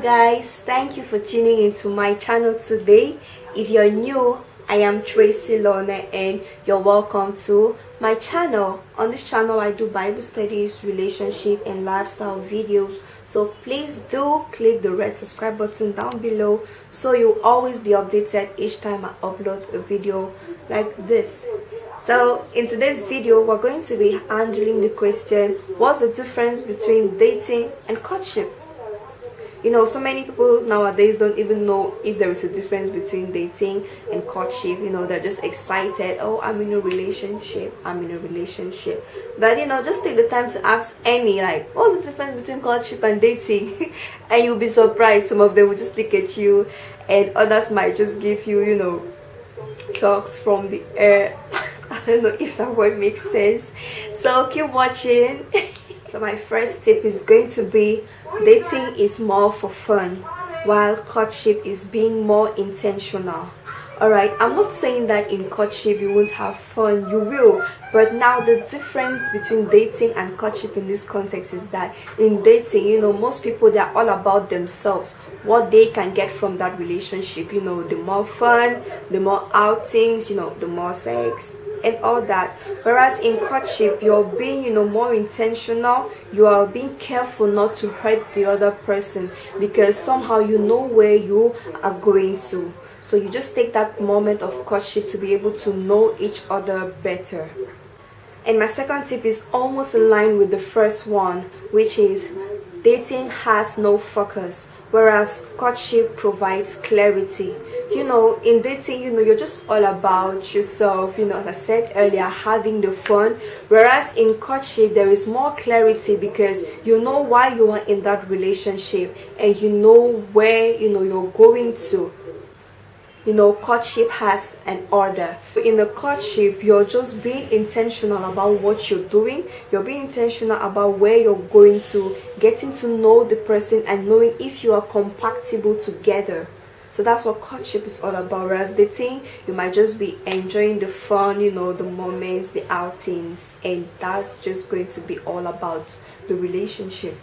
guys, thank you for tuning into my channel today. If you're new, I am Tracy Lawnas and you're welcome to my channel. On this channel I do Bible studies, relationship and lifestyle videos, so please do click the red subscribe button down below so you'll always be updated each time I upload a video like this. So in today's video we're going to be handling the question, what's the difference between dating and courtship? You know, so many people nowadays don't even know if there is a difference between dating and courtship. You know, they're just excited, oh, I'm in a relationship, but you know, just take the time to ask any, like, what's the difference between courtship and dating? And you'll be surprised. Some of them will just look at you and others might just give you, you know, talks from the air. I don't know if that word makes sense, so keep watching. So my first tip is going to be, dating is more for fun while courtship is being more intentional. Alright, I'm not saying that in courtship you won't have fun, you will, but now the difference between dating and courtship in this context is that in dating, you know, most people, they're all about themselves, what they can get from that relationship. You know, the more fun, the more outings, you know, the more sex and all that. Whereas in courtship, you're being, you know, more intentional. You are being careful not to hurt the other person because somehow you know where you are going to. So you just take that moment of courtship to be able to know each other better. And my second tip is almost in line with the first one, which is dating has no focus, whereas courtship provides clarity. You know, in dating, you know, you're just all about yourself, you know, as I said earlier, having the fun. Whereas in courtship, there is more clarity because you know why you are in that relationship and you know where, you know, you're going to. You know, courtship has an order. In the courtship, you're just being intentional about what you're doing. You're being intentional about where you're going to, getting to know the person and knowing if you are compatible together. So that's what courtship is all about. Whereas dating, you might just be enjoying the fun, you know, the moments, the outings, and that's just going to be all about the relationship.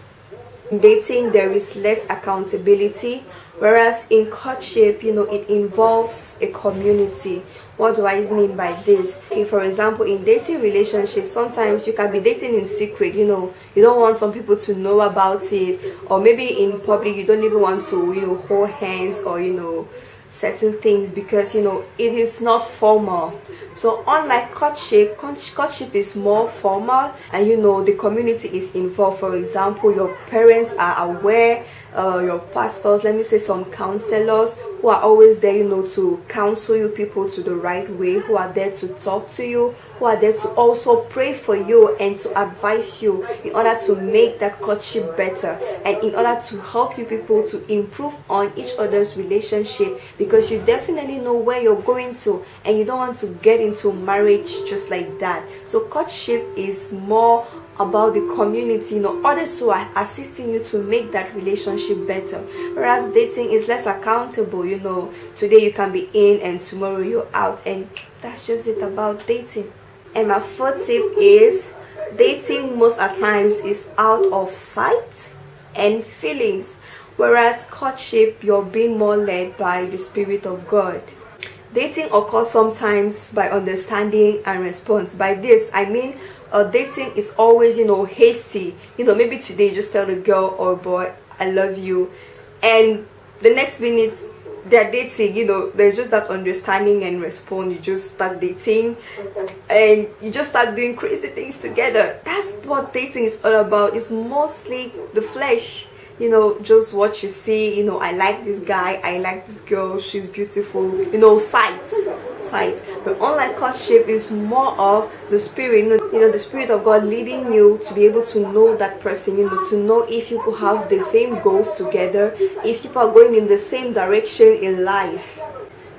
In dating, there is less accountability, whereas in courtship, you know, it involves a community. What do I mean by this? Okay, for example, in dating relationships, sometimes you can be dating in secret. You know, you don't want some people to know about it, or maybe in public you don't even want to, you know, hold hands or, you know, certain things because, you know, it is not formal. So unlike courtship, courtship is more formal and, you know, the community is involved. For example, your parents are aware, your pastors, let me say some counselors who are always there, you know, to counsel you people to the right way, who are there to talk to you, who are there to also pray for you and to advise you in order to make that courtship better and in order to help you people to improve on each other's relationship, because you definitely know where you're going to and you don't want to get into marriage just like that. So courtship is more about the community, you know, others who are assisting you to make that relationship better. Whereas dating is less accountable. You know, today you can be in and tomorrow you're out, and that's just it about dating. And my fourth tip is, dating most at times is out of sight and feelings, whereas courtship, you're being more led by the Spirit of God. Dating occurs sometimes by understanding and response. By this I mean, dating is always, you know, hasty. You know, maybe today you just tell the girl or boy, I love you, and the next minute they're dating. You know, there's just that understanding and response. You just start dating and you just start doing crazy things together. That's what dating is all about. It's mostly the flesh. You know, just what you see, you know, I like this guy, I like this girl, she's beautiful, you know, sight. But unlike courtship, it's more of the Spirit, you know, the Spirit of God leading you to be able to know that person, you know, to know if you have the same goals together, if people are going in the same direction in life.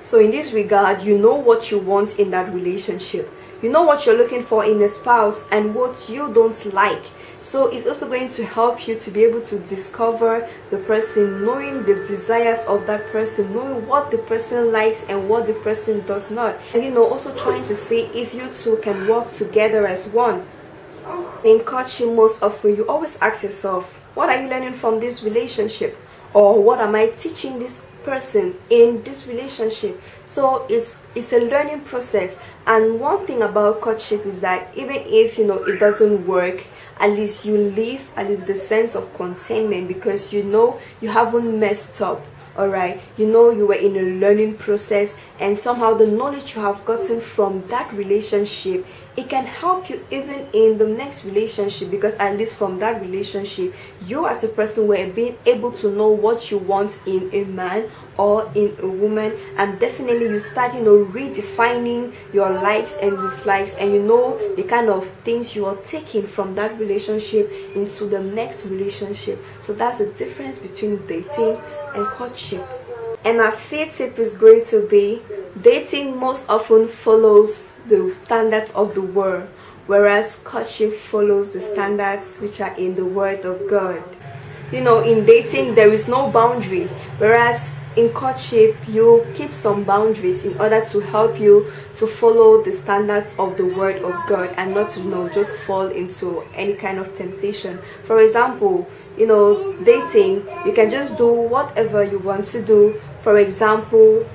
So in this regard, you know what you want in that relationship. You know what you're looking for in a spouse and what you don't like. So it's also going to help you to be able to discover the person, knowing the desires of that person, knowing what the person likes and what the person does not. And, you know, also trying to see if you two can work together as one. In courtship, most often you always ask yourself, what are you learning from this relationship? or what am I teaching this person in this relationship? So it's a learning process. And one thing about courtship is that even if it doesn't work, at least you live with the sense of contentment, because you haven't messed up. All right, you were in a learning process, and somehow the knowledge you have gotten from that relationship, it can help you even in the next relationship, because at least from that relationship, you as a person were being able to know what you want in a man or in a woman. And definitely you start redefining your likes and dislikes, and the kind of things you are taking from that relationship into the next relationship. So that's the difference between dating and courtship. And my fifth tip is going to be, dating most often follows the standards of the world, whereas courtship follows the standards which are in the Word of God. In dating there is no boundary, whereas in courtship you keep some boundaries in order to help you to follow the standards of the Word of God, and not to just fall into any kind of temptation. For example, dating, you can just do whatever you want to do. For example,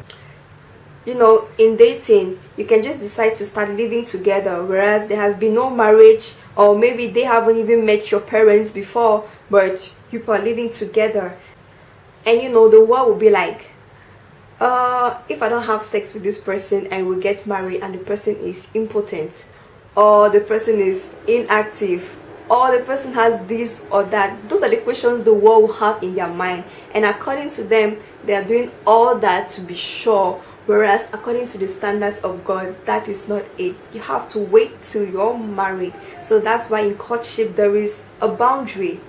in dating, you can just decide to start living together, whereas there has been no marriage, or maybe they haven't even met your parents before, but you are living together. And the world will be like, if I don't have sex with this person and we get married, and the person is impotent, or the person is inactive, or the person has this or that, those are the questions the world will have in their mind. And according to them, they are doing all that to be sure, whereas according to the standards of God, that is not it. You have to wait till you're married. So that's why in courtship there is a boundary,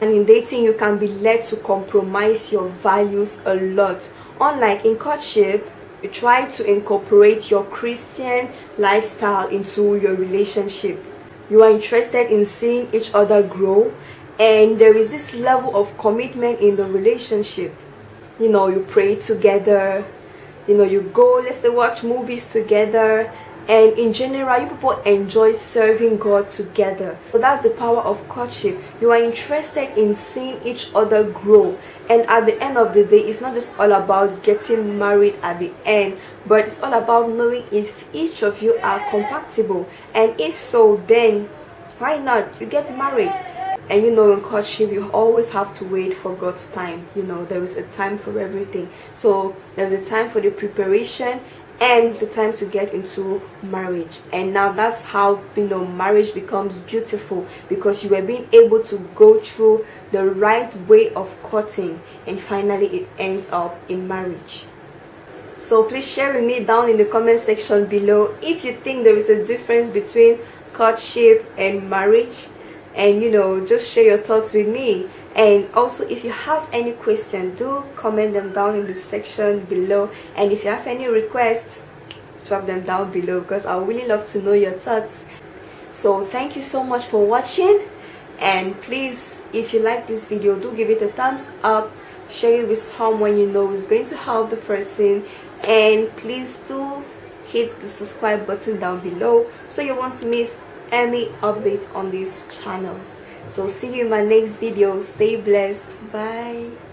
and in dating you can be led to compromise your values a lot. Unlike in courtship, you try to incorporate your Christian lifestyle into your relationship. You are interested in seeing each other grow, and there is this level of commitment in the relationship. You pray together, you go, let's say, watch movies together, and in general you people enjoy serving God together. So that's the power of courtship. You are interested in seeing each other grow, and at the end of the day, it's not just all about getting married at the end, but it's all about knowing if each of you are compatible, and if so, then why not you get married. And in courtship you always have to wait for God's time. There is a time for everything. So there's a time for the preparation and the time to get into marriage. And now that's how marriage becomes beautiful, because you were being able to go through the right way of courting, and finally it ends up in marriage. So please share with me down in the comment section below if you think there is a difference between courtship and marriage, and just share your thoughts with me. And also, if you have any question, do comment them down in the section below. And if you have any requests, drop them down below, because I would really love to know your thoughts. So thank you so much for watching, and please, if you like this video, do give it a thumbs up, share it with someone you know is going to help the person, and please do hit the subscribe button down below so you won't miss any updates on this channel. So see you in my next video. Stay blessed. Bye.